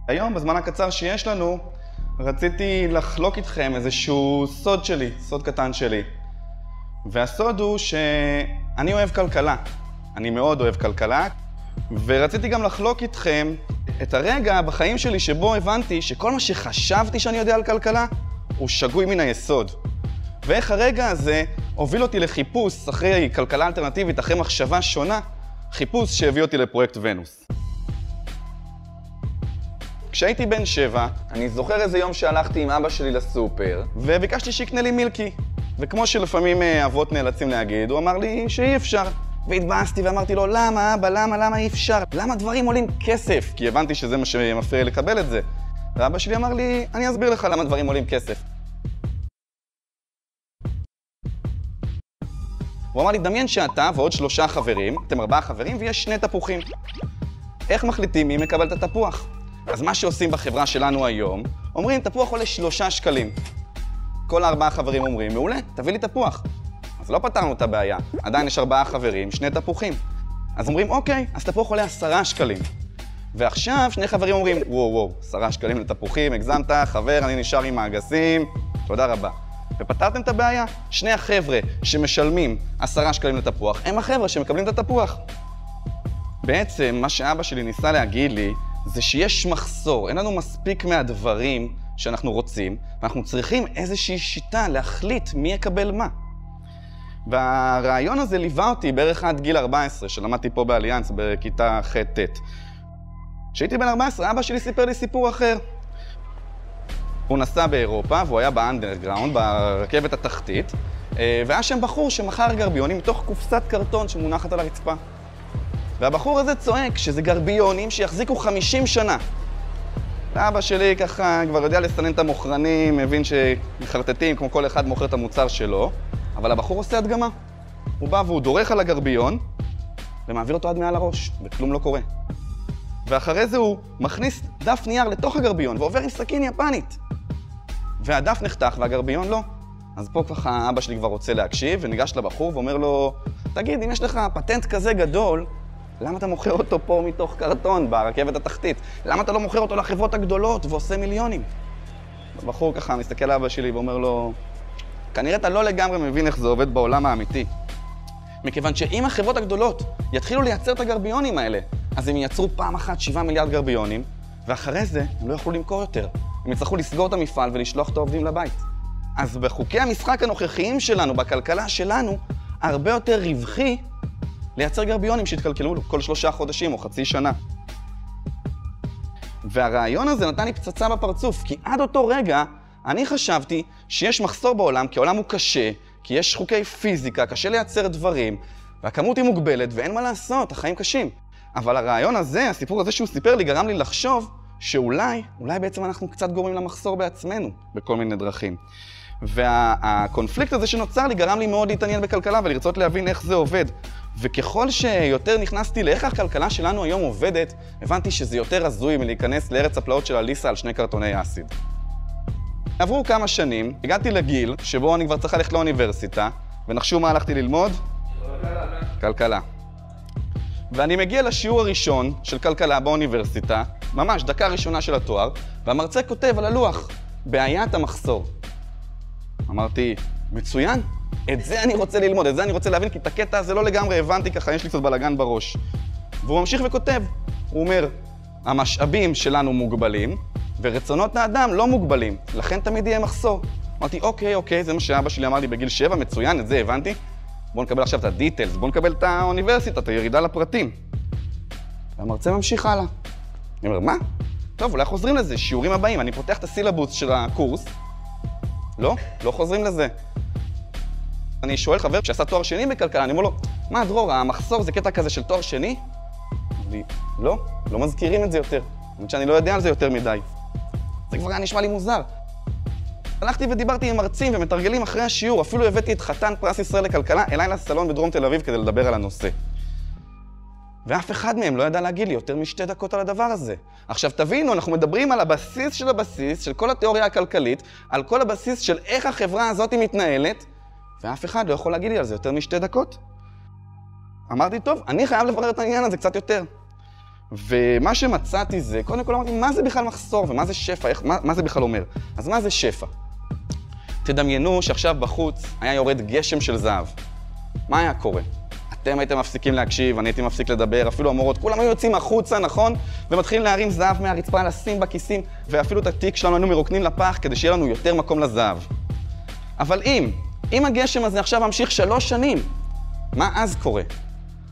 היום, בזמן הקצר שיש לנו, רציתי לחלוק איתכם איזשהו סוד שלי, סוד קטן שלי. והסוד הוא שאני אוהב כלכלה. אני מאוד אוהב כלכלה. ורציתי גם לחלוק איתכם את הרגע בחיים שלי שבו הבנתי שכל מה שחשבתי שאני יודע על כלכלה הוא שגוי מן היסוד. ואיך הרגע הזה הוביל אותי לחיפוש אחרי כלכלה אלטרנטיבית, אחרי מחשבה שונה, חיפוש שהביא אותי לפרויקט ונוס. כשהייתי בן 7, אני זוכר איזה יום שהלכתי עם אבא שלי לסופר, וביקשתי שיקנה לי מילקי. וכמו שלפעמים אבות נאלצים להגיד, הוא אמר לי שאי אפשר. והתבאסתי ואמרתי לו, למה אבא, למה אי אפשר? למה דברים עולים כסף? כי הבנתי שזה מה שמפריע לקבל את זה. ואבא שלי אמר לי, אני אסביר לך למה דברים עולים כסף. הוא אמר לי, דמיין שאתה ועוד 3 חברים, אתם 4 חברים ויש 2 תפוחים. איך מחליטים מי מקבל את התפוח? אז מה שעושים בחברה שלנו היום, אומרים, תפוח עולה 3 שקלים. כל 4 חברים אומרים, מעולה, תביא לי תפוח. אז לא פתרנו את הבעיה, עדיין יש 4 חברים, 2 תפוחים. אז אומרים, אוקיי, אז תפוח עולה 10 שקלים. ועכשיו 2 חברים אומרים, וואו, 10 שקלים לתפוחים, הגזמת, חבר, אני נשאר עם האגסים, תודה רבה. ופתרתם את הבעיה, 2 החבר'ה שמשלמים 10 שקלים לתפוח, הם החבר'ה שמקבלים את התפוח. בעצם, מה שאבא שלי ניסה להגיד לי, זה שיש מחסור, אין לנו מספיק מהדברים שאנחנו רוצים, ואנחנו צריכים איזושהי שיטה להחליט מי יקבל מה. והרעיון הזה ליווה אותי בערך עד גיל 14, שלמדתי פה באליאנס בכיתה ח'-ט'. כשהייתי בן 14, אבא שלי סיפר לי סיפור אחר. הוא נסע באירופה, והוא היה באנדרגראונד, ברכבת התחתית, והיה שם בחור שמכר גרביונים מתוך קופסת קרטון שמונחת על הרצפה. והבחור הזה צועק שזה גרביונים שיחזיקו 50 שנה. ואבא שלי ככה כבר יודע לסנן את המוכרנים, מבין שמחרטטים כמו כל אחד מוכר את המוצר שלו, אבל הבחור עושה הדגמה. הוא בא והוא דורך על הגרביון, ומעביר אותו עד מעל הראש, וכלום לא קורה. ואחרי זה הוא מכניס דף נייר לתוך הגרביון, ועובר עם סכין יפנית. והדף נחתך והגרביון לא. אז פה ככה אבא שלי כבר רוצה להקשיב, וניגש לבחור ואומר לו, תגיד, אם יש לך פטנט כזה גדול, למה אתה מוכר אותו פה מתוך קרטון ברכבת התחתית? למה אתה לא מוכר אותו לחברות הגדולות ועושה מיליונים? הבחור ככה מסתכל על אבא שלי ואומר לו, כנראה אתה לא לגמרי מבין איך זה עובד בעולם האמיתי. מכיוון שאם החברות הגדולות יתחילו לייצר את הגרביונים האלה, אז הם ייצרו פעם אחת 7 מיליארד גרביונים, ואחרי זה הם לא יכולו למכור יותר. הם יצטרכו לסגור את המפעל ולשלוח את העובדים לבית. אז בחוקי המשחק הנוכחיים שלנו, בכלכלה שלנו, הרבה יותר רווחי לייצר גרביונים שהתקלקלו כל 3 חודשים או חצי שנה. והרעיון הזה נתן לי פצצה בפרצוף, כי עד אותו רגע אני חשבתי שיש מחסור בעולם, כי העולם הוא קשה, כי יש חוקי פיזיקה, קשה לייצר דברים, והכמות היא מוגבלת ואין מה לעשות, החיים קשים. אבל הרעיון הזה, הסיפור הזה שהוא סיפר לי, גרם לי לחשוב שאולי בעצם אנחנו קצת גורמים למחסור בעצמנו, בכל מיני דרכים. והקונפליקט הזה שנוצר לי גרם לי מאוד להתעניין בכלכלה ולרצות להבין איך זה עובד. וככל שיותר נכנסתי לאיך הכלכלה שלנו היום עובדת, הבנתי שזה יותר הזוי מלהיכנס לארץ הפלאות של אליסה על 2 קרטוני אסיד. עברו כמה שנים, הגעתי לגיל שבו אני כבר צריך ללכת לאוניברסיטה, ונחשו מה הלכתי ללמוד? כלכלה. ואני מגיע לשיעור הראשון של כלכלה באוניברסיטה, ממש דקה ראשונה של התואר, והמרצה כותב על הלוח, בעיית המחסור. אמרתי, מצוין, את זה אני רוצה ללמוד, את זה אני רוצה להבין, כי את הקטע הזה לא לגמרי הבנתי, ככה יש לי קצת בלגן בראש. והוא ממשיך וכותב, הוא אומר, המשאבים שלנו מוגבלים, ורצונות האדם לא מוגבלים, לכן תמיד יהיה מחסור. אמרתי, אוקיי, זה מה שאבא שלי אמר לי בגיל 7, מצוין, את זה הבנתי. בואו נקבל עכשיו את הדיטלס, בואו נקבל את האוניברסיטה, את הירידה לפרטים. והמרצה ממשיך הלאה. אני אומר, מה? טוב, אולי חוזרים לזה, שיעורים הבאים, אני פותח את הסילבוס של הקורס. לא חוזרים לזה. אני שואל חבר שעשה תואר שני בכלכלה, אני אומר לו, מה דרור, המחסור זה קטע כזה של תואר שני? לא מזכירים את זה יותר. אני שאני לא יודע על זה יותר מדי. זה כבר היה נשמע לי מוזר. הלכתי ודיברתי עם מרצים ומתרגלים אחרי השיעור, אפילו הבאתי את חתן פרס ישראל לכלכלה אליי לסלון בדרום תל אביב כדי לדבר על הנושא. ואף אחד מהם לא ידע להגיד לי יותר מ2 דקות על הדבר הזה. עכשיו תבינו, אנחנו מדברים על הבסיס של כל התיאוריה הכלכלית, על כל הבסיס של איך החברה הזאת מתנהלת, ואף אחד לא יכול להגיד לי על זה יותר מ2 דקות. אמרתי, טוב, אני חייב לברר את העניין הזה קצת יותר. ומה שמצאתי זה, קודם כל אמרתי, מה זה בכלל מחסור ומה זה שפע, מה זה בכלל אומר? אז מה זה שפע? תדמיינו שעכשיו בחוץ היה יורד גשם של זהב. מה היה קורה? אתם הייתם מפסיקים להקשיב, אני הייתי מפסיק לדבר, אפילו המורות, כולם היו יוצאים החוצה, נכון? ומתחילים להרים זהב מהרצפה, לשים בכיסים, ואפילו את התיק שלנו היינו מרוקנים לפח כדי שיהיה לנו יותר מקום לזהב. אבל אם הגשם הזה עכשיו ממשיך 3 שנים, מה אז קורה?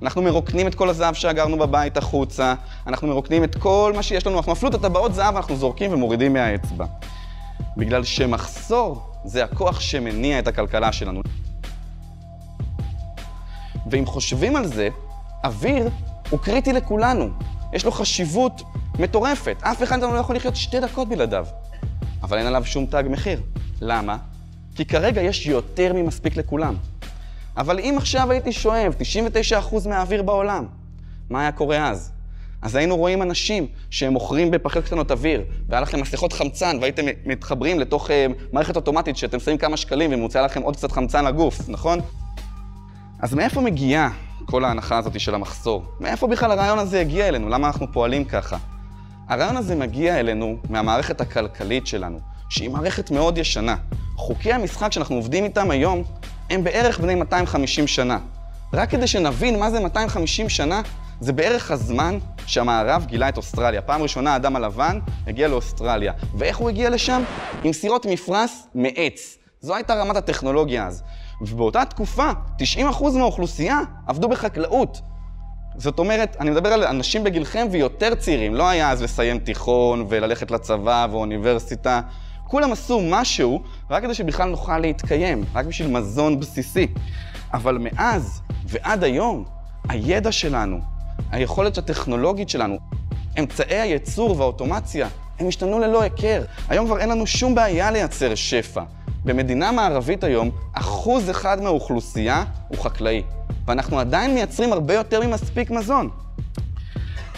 אנחנו מרוקנים את כל הזהב שאגרנו בבית החוצה, אנחנו מרוקנים את כל מה שיש לנו, אנחנו אפילו את הטבעות זהב, אנחנו זורקים ומורידים מהאצבע. בגלל שמחסור זה הכוח שמניע את הכלכלה שלנו. ואם חושבים על זה, אוויר הוא קריטי לכולנו. יש לו חשיבות מטורפת. אף אחד לא יכול לחיות 2 דקות בלעדיו. אבל אין עליו שום תג מחיר. למה? כי כרגע יש יותר ממספיק לכולם. אבל אם עכשיו הייתי שואב 99% מהאוויר בעולם, מה היה קורה אז? אז היינו רואים אנשים שהם מוכרים בפחיות קטנות אוויר, והיה לכם מסכות חמצן, והייתם מתחברים לתוך מערכת אוטומטית שאתם שמים כמה שקלים ומוצא לכם עוד קצת חמצן לגוף, נכון? אז מאיפה מגיעה כל ההנחה הזאת של המחסור? מאיפה בכלל הרעיון הזה הגיע אלינו? למה אנחנו פועלים ככה? הרעיון הזה מגיע אלינו מהמערכת הכלכלית שלנו, שהיא מערכת מאוד ישנה. חוקי המשחק שאנחנו עובדים איתם היום הם בערך בני 250 שנה. רק כדי שנבין מה זה 250 שנה, זה בערך הזמן שהמערב גילה את אוסטרליה. פעם ראשונה האדם הלבן הגיע לאוסטרליה. ואיך הוא הגיע לשם? עם סירות מפרש מעץ. זו הייתה רמת הטכנולוגיה אז. ובאותה תקופה, 90% מהאוכלוסייה עבדו בחקלאות. זאת אומרת, אני מדבר על אנשים בגילכם ויותר צעירים. לא היה אז לסיים תיכון וללכת לצבא ואוניברסיטה. כולם עשו משהו רק כדי שבכלל נוכל להתקיים, רק בשביל מזון בסיסי. אבל מאז ועד היום, הידע שלנו, היכולת הטכנולוגית שלנו, אמצעי הייצור והאוטומציה, הם השתנו ללא הכר. היום כבר אין לנו שום בעיה לייצר שפע. במדינה מערבית היום, 1% מהאוכלוסייה הוא חקלאי. ואנחנו עדיין מייצרים הרבה יותר ממספיק מזון.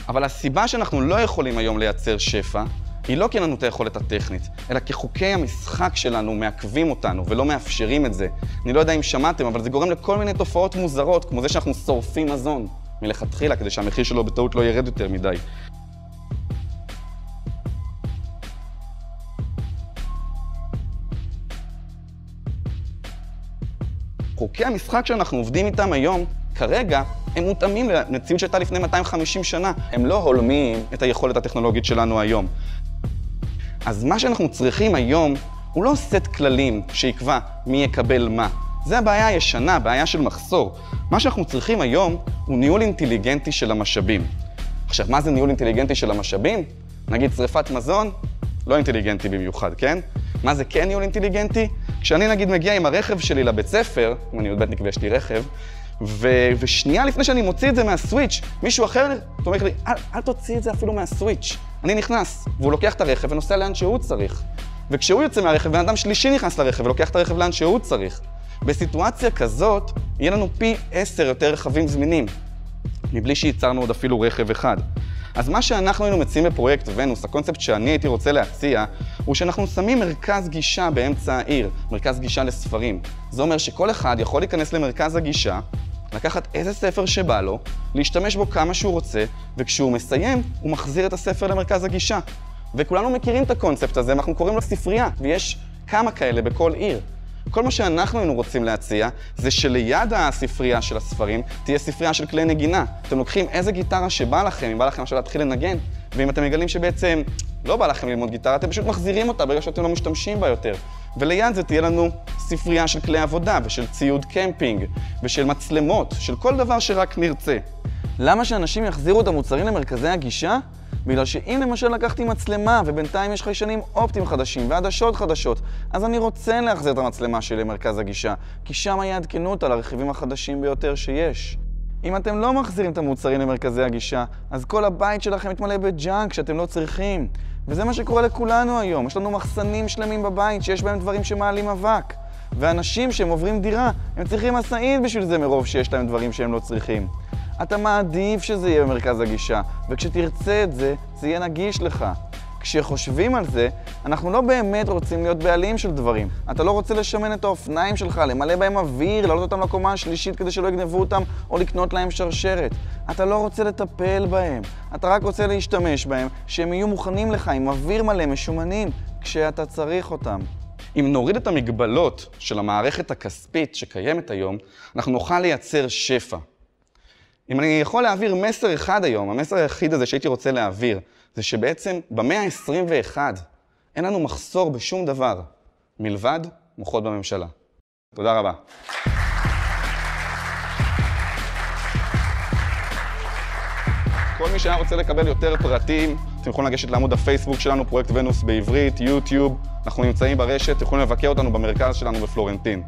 אבל הסיבה שאנחנו לא יכולים היום לייצר שפע, היא לא כי אין לנו את היכולת הטכנית, אלא כי חוקי המשחק שלנו מעכבים אותנו ולא מאפשרים את זה. אני לא יודע אם שמעתם, אבל זה גורם לכל מיני תופעות מוזרות, כמו זה שאנחנו שורפים מזון מלכתחילה, כדי שהמחיר שלו בטעות לא ירד יותר מדי. חוקי המשחק שאנחנו עובדים איתם היום, כרגע, הם מותאמים למציאות שהייתה לפני 250 שנה. הם לא הולמים את היכולת הטכנולוגית שלנו היום. אז מה שאנחנו צריכים היום הוא לא סט כללים שיקבע מי יקבל מה. זה הבעיה הישנה, בעיה של מחסור. מה שאנחנו צריכים היום הוא ניהול אינטליגנטי של המשאבים. עכשיו, מה זה ניהול אינטליגנטי של המשאבים? נגיד שריפת מזון, לא אינטליגנטי במיוחד, כן? מה זה כן ניהול אינטליגנטי? כשאני נגיד מגיע עם הרכב שלי לבית ספר, אם אני יודבטניק ויש לי רכב, ושנייה לפני שאני מוציא את זה מהסוויץ', מישהו אחר אומר לי, אל תוציא את זה אפילו מהסוויץ'. אני נכנס, והוא לוקח את הרכב ונוסע לאן שהוא צריך. וכשהוא יוצא מהרכב, בן אדם שלישי נכנס לרכב ולוקח את הרכב לאן שהוא צריך. בסיטואציה כזאת, יהיה לנו פי 10 יותר רכבים זמינים, מבלי שייצרנו עוד אפילו רכב אחד. אז מה שאנחנו היינו מציעים בפרויקט ונוס, הקונספט שאני הייתי רוצה להציע, הוא שאנחנו שמים מרכז גישה באמצע העיר, מרכז גישה לספרים. זה אומר שכל אחד יכול להיכנס למרכז הגישה, לקחת איזה ספר שבא לו, להשתמש בו כמה שהוא רוצה, וכשהוא מסיים, הוא מחזיר את הספר למרכז הגישה. וכולנו מכירים את הקונספט הזה, אנחנו קוראים לו ספרייה, ויש כמה כאלה בכל עיר. כל מה שאנחנו היינו רוצים להציע, זה שליד הספרייה של הספרים, תהיה ספרייה של כלי נגינה. אתם לוקחים איזה גיטרה שבא לכם, אם בא לכם עכשיו להתחיל לנגן, ואם אתם מגלים שבעצם לא בא לכם ללמוד גיטרה, אתם פשוט מחזירים אותה ברגע שאתם לא משתמשים בה יותר. וליד זה תהיה לנו ספרייה של כלי עבודה, ושל ציוד קמפינג, ושל מצלמות, של כל דבר שרק נרצה. למה שאנשים יחזירו את המוצרים למרכזי הגישה? בגלל שאם למשל לקחתי מצלמה ובינתיים יש חיישנים אופטיים חדשים ועדשות חדשות, אז אני רוצה להחזיר את המצלמה שלי למרכז הגישה, כי שם יעדכנו אותה לרכיבים החדשים ביותר שיש. אם אתם לא מחזירים את המוצרים למרכזי הגישה, אז כל הבית שלכם מתמלא בג'אנק שאתם לא צריכים. וזה מה שקורה לכולנו היום. יש לנו מחסנים שלמים בבית שיש בהם דברים שמעלים אבק. ואנשים שהם עוברים דירה, הם צריכים משאית בשביל זה מרוב שיש להם דברים שהם לא צריכים. אתה מעדיף שזה יהיה במרכז הגישה, וכשתרצה את זה, זה יהיה נגיש לך. כשחושבים על זה, אנחנו לא באמת רוצים להיות בעלים של דברים. אתה לא רוצה לשמן את האופניים שלך, למלא בהם אוויר, לעלות אותם לקומה השלישית כדי שלא יגנבו אותם או לקנות להם שרשרת. אתה לא רוצה לטפל בהם, אתה רק רוצה להשתמש בהם, שהם יהיו מוכנים לך עם אוויר מלא משומנים כשאתה צריך אותם. אם נוריד את המגבלות של המערכת הכספית שקיימת היום, אנחנו נוכל לייצר שפע. אם אני יכול להעביר מסר אחד היום, המסר היחיד הזה שהייתי רוצה להעביר, זה שבעצם במאה ה-21 אין לנו מחסור בשום דבר, מלבד מוחות בממשלה. תודה רבה. כל מי שהיה רוצה לקבל יותר פרטים, אתם יכולים לגשת לעמוד הפייסבוק שלנו, פרויקט ונוס בעברית, יוטיוב. אנחנו נמצאים ברשת, אתם יכולים לבקר אותנו במרכז שלנו בפלורנטין.